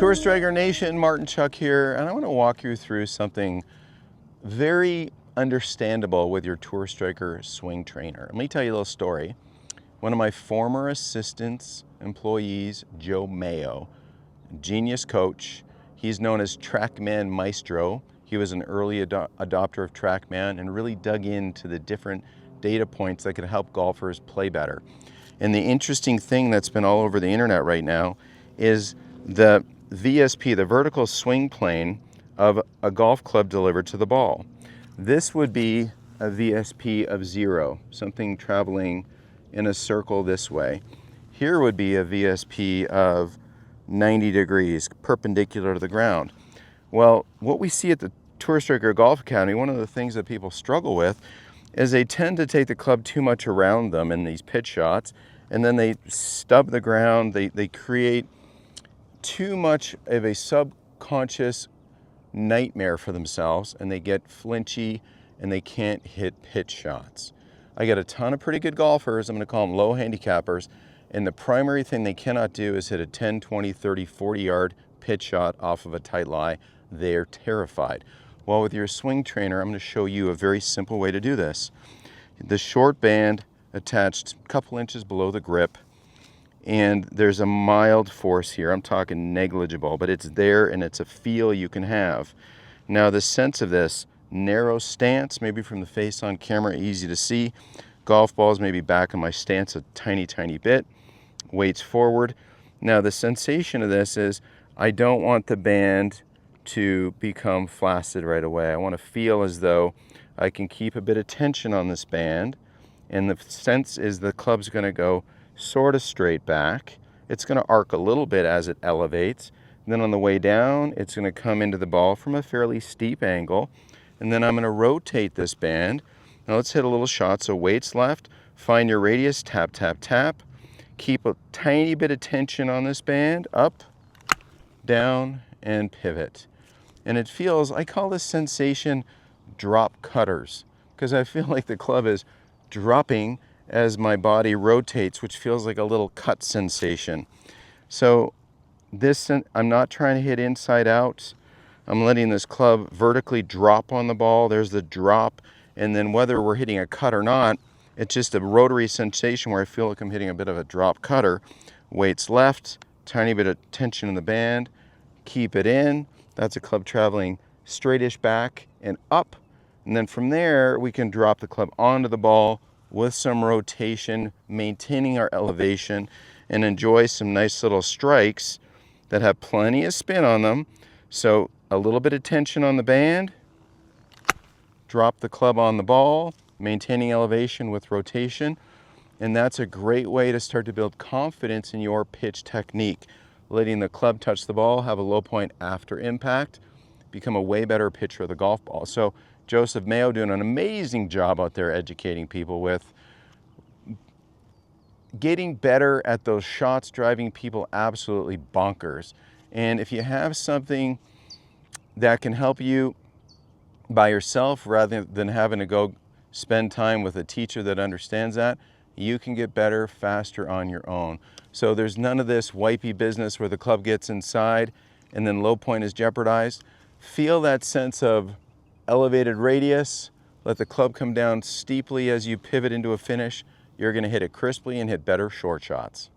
Tour Striker Nation, Martin Chuck here, and I want to walk you through something very understandable with your Tour Striker swing trainer. Let me tell you a little story. One of my former assistants, employees, Joe Mayo, genius coach. He's known as TrackMan Maestro. He was an early adopter of TrackMan and really dug into the different data points that could help golfers play better. And the interesting thing that's been all over the internet right now is the VSP, the vertical swing plane of a golf club delivered to the ball. This would be a VSP of 0, something traveling in a circle this way. Here would be a VSP of 90 degrees, perpendicular to the ground. Well, what we see at the Tour Striker Golf Academy, one of the things that people struggle with is they tend to take the club too much around them in these pitch shots, and then they stub the ground, they create too much of a subconscious nightmare for themselves, and they get flinchy and they can't hit pitch shots. I get a ton of pretty good golfers, I'm going to call them low handicappers, and the primary thing they cannot do is hit a 10, 20, 30, 40 yard pitch shot off of a tight lie. They're terrified. Well, with your swing trainer, I'm going to show you a very simple way to do this. The short band attached a couple inches below the grip, and there's a mild force here. I'm talking negligible, but it's there and it's a feel you can have. Now the sense of this, narrow stance, maybe from the face on camera, easy to see. Golf balls maybe back in my stance a tiny, tiny bit. Weights forward. Now the sensation of this is I don't want the band to become flaccid right away. I want to feel as though I can keep a bit of tension on this band, and the sense is the club's going to go sort of straight back. It's going to arc a little bit as it elevates. And then on the way down, it's going to come into the ball from a fairly steep angle. And then I'm going to rotate this band. Now let's hit a little shot. So weights left, find your radius, tap, tap, tap. Keep a tiny bit of tension on this band, up, down, and pivot. And it feels, I call this sensation drop cutters, because I feel like the club is dropping as my body rotates, which feels like a little cut sensation. So this, I'm not trying to hit inside out. I'm letting this club vertically drop on the ball. There's the drop, and then whether we're hitting a cut or not, it's just a rotary sensation where I feel like I'm hitting a bit of a drop cutter. Weights left, tiny bit of tension in the band, keep it in. That's a club traveling straightish back and up. And then from there, we can drop the club onto the ball with some rotation, maintaining our elevation, and enjoy some nice little strikes that have plenty of spin on them. So a little bit of tension on the band, drop the club on the ball, maintaining elevation with rotation, and that's a great way to start to build confidence in your pitch technique. Letting the club touch the ball, have a low point after impact, become a way better pitcher of the golf ball. So Joseph Mayo doing an amazing job out there educating people with getting better at those shots, driving people absolutely bonkers. And if you have something that can help you by yourself rather than having to go spend time with a teacher that understands that, you can get better faster on your own. So there's none of this wipey business where the club gets inside and then low point is jeopardized. Feel that sense of elevated radius. Let the club come down steeply as you pivot into a finish. You're going to hit it crisply and hit better short shots.